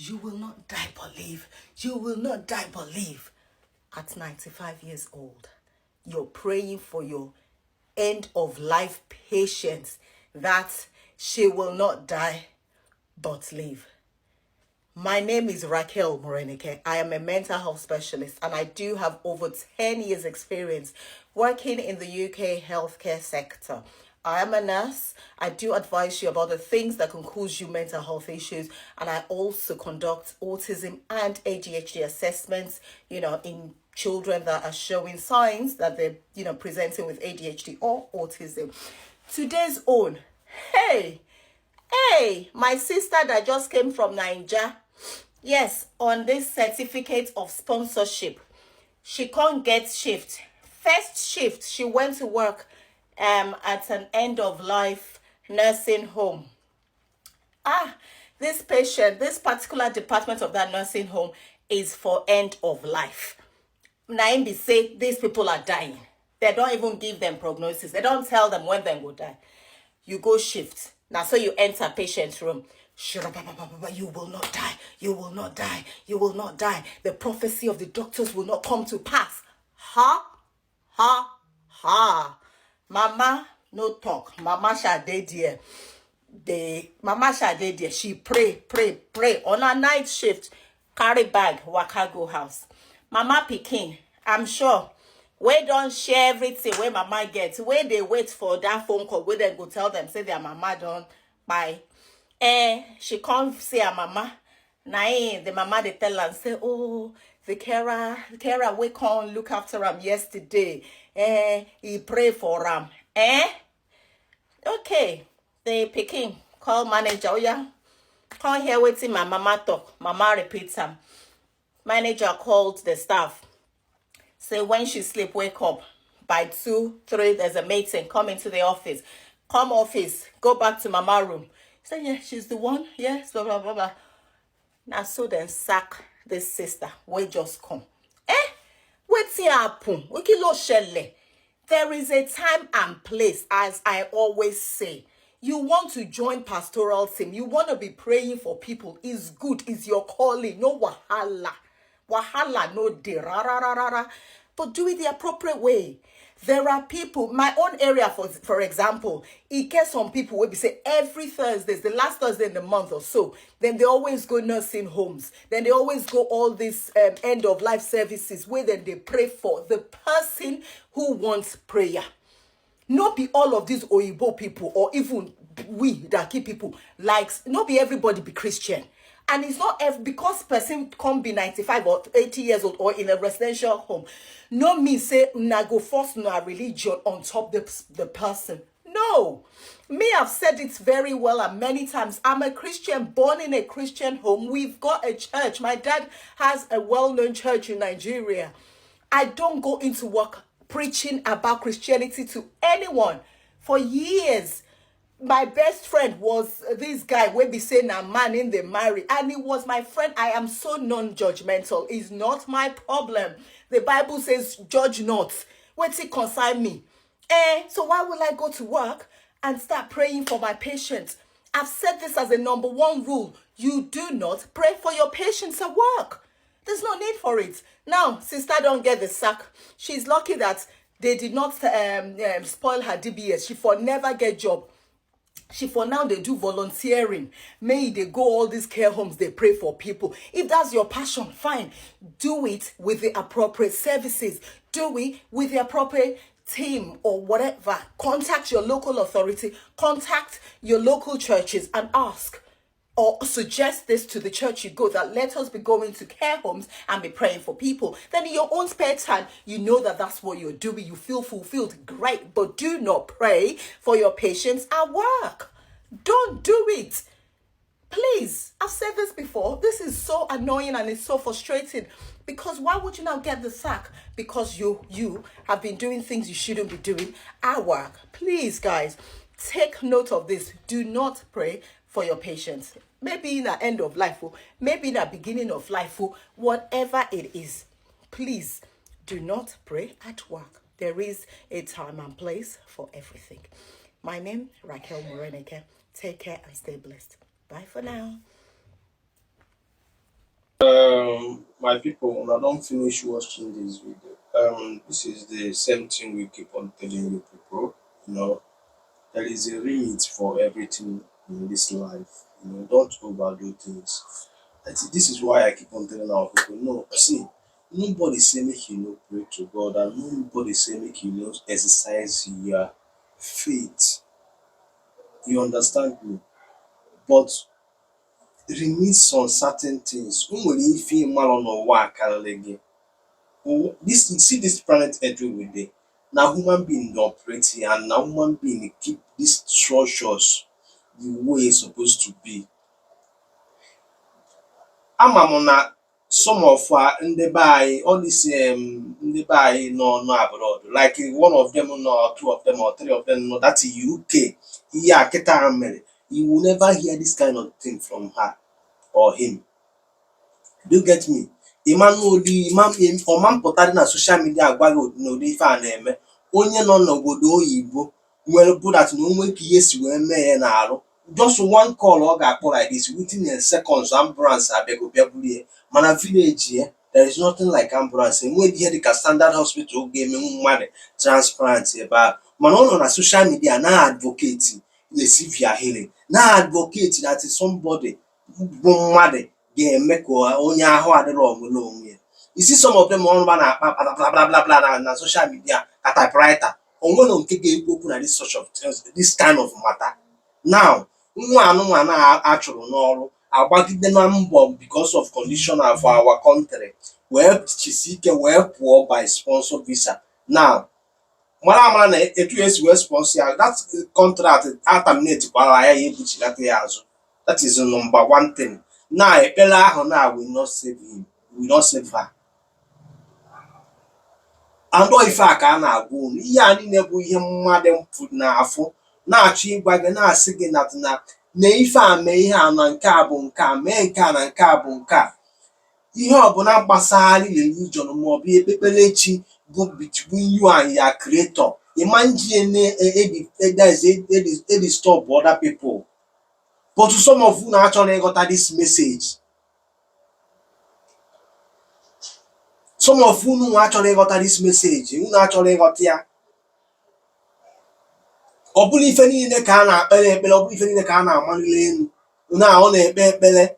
You will not die but live. You will not die but live. At 95 years old, you're praying for your end of life patience that she will not die but live. My name is Raquel Morenike. I am a mental health specialist and I do have over 10 years experience working in the UK healthcare sector. I am a nurse. I do advise you about the things that can cause you mental health issues, and I also conduct autism and ADHD assessments, in children that are showing signs that they're, presenting with ADHD or autism. Today's own, hey, my sister that just came from Nigeria, yes, on this certificate of sponsorship, she can't get shift. First shift, she went to work at an end-of-life nursing home. This particular department of that nursing home is for end of life. Naimbi say these people are dying. They don't even give them prognosis. They don't tell them when they will die. You go shift. Now, so you enter patient's room. You will not die. You will not die. You will not die. The prophecy of the doctors will not come to pass. Ha. Mama, no talk. Mama Sade dear. She pray. On a night shift, carry bag, waka go house. Mama pikin, I'm sure, we don't share everything where mama gets. Where they wait for that phone call, where they go tell them, say their mama don't buy. She can't say her mama. The mama they tell and say, oh, the carer we can't look after him yesterday. He pray for him. Okay, the picking call manager. Oh yeah, can't hear waiting my mama talk. Mama repeats him. Manager called the staff. Say when she sleep, wake up. By 2, 3, there's a meeting. Come into the office. Come office. Go back to mama room. Say yeah, she's the one. Yes, blah blah blah. Now so then sack this sister. We just come. Wetin happen? Wikilo shele. There is a time and place, as I always say. You want to join pastoral team. You want to be praying for people. It's good. It's your calling. No wahala. Wahala no de ra ra ra ra ra. But do it the appropriate way. There are people, my own area, for example, it gets some people will be say every Thursday, the last Thursday in the month or so, then they always go nursing homes. Then they always go all these end of life services where then they pray for the person who wants prayer. Not be all of these Oyibo people or even we that keep people likes, not be everybody be Christian. And it's not because person can't be 95 or 80 years old or in a residential home. No me say, na go force no religion on top the person. No. Me, I've said it very well and many times. I'm a Christian, born in a Christian home. We've got a church. My dad has a well-known church in Nigeria. I don't go into work preaching about Christianity to anyone. For years, my best friend was this guy wey be saying a man in the marry, and he was my friend. I am so non-judgmental. It's not my problem. The Bible says, judge not. Wetin concern me? So why will I go to work and start praying for my patients? I've said this as a number one rule. You do not pray for your patients at work. There's no need for it. Now, sister don't get the sack. She's lucky that they did not spoil her DBS. She for never get job. She for now they do volunteering. May they go all these care homes, they pray for people. If that's your passion, fine. Do it with the appropriate services. Do it with the appropriate team or whatever. Contact your local authority. Contact your local churches and ask or suggest this to the church you go, that let us be going to care homes and be praying for people. Then in your own spare time, you know that that's what you're doing. You feel fulfilled. Great. But do not pray for your patients at work. Don't do it. Please. I've said this before. This is so annoying and it's so frustrating. Because why would you now get the sack? Because you have been doing things you shouldn't be doing at work. Please, guys, take note of this. Do not pray for your patients. Maybe in the end of life, or maybe in the beginning of life, or whatever it is. Please do not pray at work. There is a time and place for everything. My name, Raquel Morenike. Take care and stay blessed. Bye for now. My people, when I don't finish watching this video, this is the same thing we keep on telling you people. You know, there is a limit for everything in this life. You know, don't overdo things. This is why I keep on telling our people, no, see, nobody say make you no pray to God, and nobody say make you no exercise your faith. You understand me? But limits on certain things. O nwere ife ịmalụ n'ụwa a karịrị gị. This you see this planet Earth wey we dey, na human being dey operate here and na human being dey keep these structures the way e suppose to be. Ama m na some of ndị be anyị, all this ndị be anyị nọ abroad, like one of them nọ, two of them or three of them nọ that UK, ihe a kịta ha mere, you will never hear this kind of thing from her or him. Do you get me? Ịma n'ụdị ọma mpụtara na social media agwa gị n'ụdị ife a na-eme. Onye nọ n'obodo oyibo nwere bụ that na onwe ka ihe si wee mee ya n'arụ, just one call ọ ga-akpọ like this, within a seconds ambulance abịago bịa buru ya. Mana village ya, there is nothing like ambulance. Enweghị ihe dịka standard hospital ga-emenwu mmadụ transplant ebe ahụ. Mana ọ nọ na social media na advocate a severe healing, na advocate that is somebody bụ mmadụ ga-eme ka onye ahụ adịrọ ọmụle onwe ya. You see some of them ọnụba na-akpa bla na social media ka typewriter, onwere nke ga-ekwu okwu na this sort of this kind of matter. Now nwa anụmanụ a chụrụ n'ọrụ agbagide na mbọ because of condition of our country wee chisi ike wee pụọ by sponsor visa. Now mara amara na etu esi wee sponsor ya, that contract terminate kwara ya ebuchilata ya azụ. That is number one thing. Na ekpere ahụ na will not save him, will not save her. And ife a ka a na-agwa unu, ihe a niile bụ ihe mmadụ fụrụ n'afọ na-achọ ịgwa gị, na-asị gị na ife a mee ihe a na nke a bụ nke a, mee nke a na nke a bụ nke a. Ihe ọbụla gbasara religion maọbụ ekpekperechi bụ between you and your creator. Ịma nji disturb other people. But some of you na-achọrọ ịghọta this message. Some of unu achọrọ ịghọta this message, unu achọrọ ịghọta ya. Ọ bụrụ ife niile ka a na-akpere ekpere, ọ bụrụ ife niile ka a na-amalile elu. Na ọ na-ekpe ekpere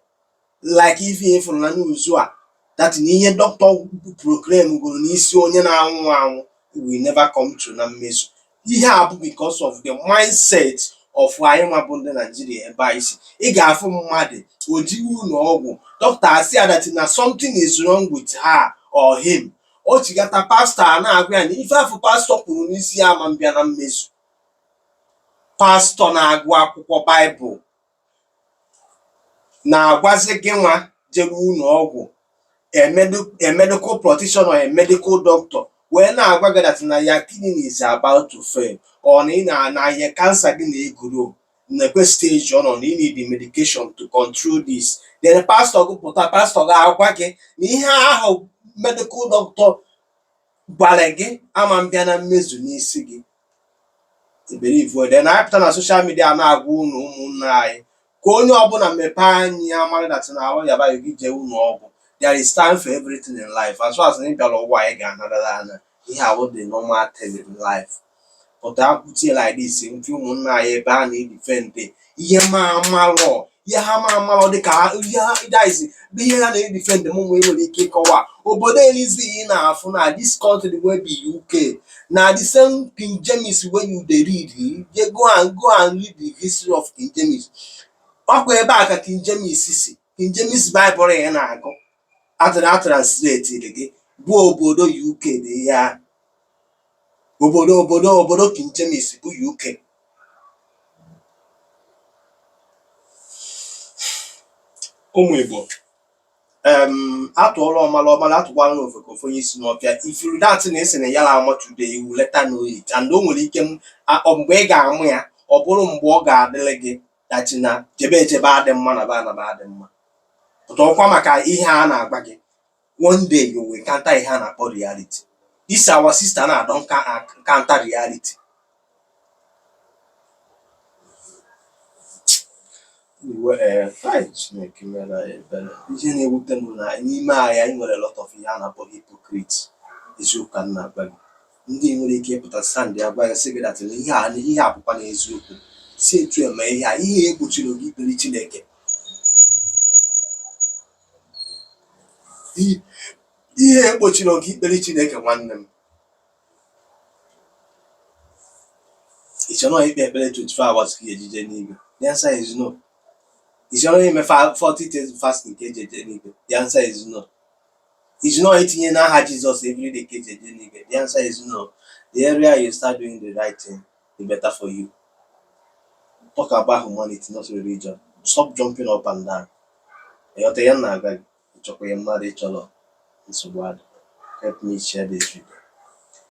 like ife ịfụrụ na news a, that na ihe doctor proclaim gụrụ n'isi onye na-anwụ anwụ will never come true na mmezu. Ihe a bụ because of the mindset of anyị nwa bụ ndị Nigeria ebe anyị si. Ị ga-afụ mmadụ o jighị ụlọ ọgwụ, doctor asị ya that na something is wrong with her or him. O chigata pastor na-agwa ya na ife afụ pastor kwuru n'isi ya ama mbịa na mmezu. Pastor na-agụ akwụkwọ Bible na-agwazi gị nwa jere ụlọ ọgwụ, a medical practitioner, a medical doctor wee na-agwa gị that na ya kidney is about to fail, or na ya cancer gị na-egoro na-ekwe stage ọ nọ, na you need the medication to control this. Then pastor gị pụta, pastor ga-agwa gị na ihe ahụ medical doctor gwara gị ama mbịa na mmezu n'isi gị. Believe then anyị pụta na social media na-agwa unu ụmụnne anyị ka onye ọbụla mepee anyị ya mara that na ahụ yaba gị jee ụlọ ọgwụ. There is time for everything in life. As far as ị bịara ụwa anyị ga-anadara anya ihe awụ the normal thing in life. But apụtie like this, mfe ụmụnne anyị ebe a na-edefend ihe ma amalọ, ihe ha ma amalọ dịka ihe bụ ihe ha na-edefend m nwe nwere ike ịkọwa. Obodo elizi ị na-afụ na this country wey be UK, na the same King James wey you dey read, you go and read the history of King James. Ọkwa ebe a ka King James si, King James Bible ya na-agụ atranslate gị bụ obodo UK dị ya. Obodo King James bụ UK. Ụmụ Igbo, atụọla ọmala atụkwala n'ofe ka ofe onye isi n'ọbịa. Ifuru dat na esi na ya la ama today, iwu leta know it, and o nwere ike mgbe ị ga-amụ ya ọ bụrụ mgbe ọ ga-adịrị gị dachi na jebe adị mma na ba adị mma. Pụta ọkwa maka ihe a na-agba gị, one day you will encounter ihe a na-akpọ reality. This our sister na don counter reality. Chineke mere anyị ebere. Ihe na-ewute m na n'ime anyị anyị nwere lot of ihe a na-akpọ hypocrite. Eziokwu ka m na-agwa gị. Ndị nwere ike ịpụta stand ya gwa ya sị gị that ihe a bụkwa n'eziokwu. Si etu eme ihe a, ihe egbochiri gị ikpere Chineke. Ihe egbochiri gị ikpere Chineke nwanne m. Ị chọrọ ikpe ekpere 24 hours ka ejije n'igwe? The answer is no. Ị chọrọ ime 40 days fasting ka ejeje n'igwe? The answer is no. Ị chọrọ itinye n'aha Jizọs everyday ka ejeje n'igwe? The answer is no. The earlier you start doing the right thing, the better for you. Talk about humanity, not religion. Stop jumping up and down. Ịghọta ya na-aga gị? Ịchọkwa ya mmadụ ịchọrọ nsogbu adị. Help me share this video.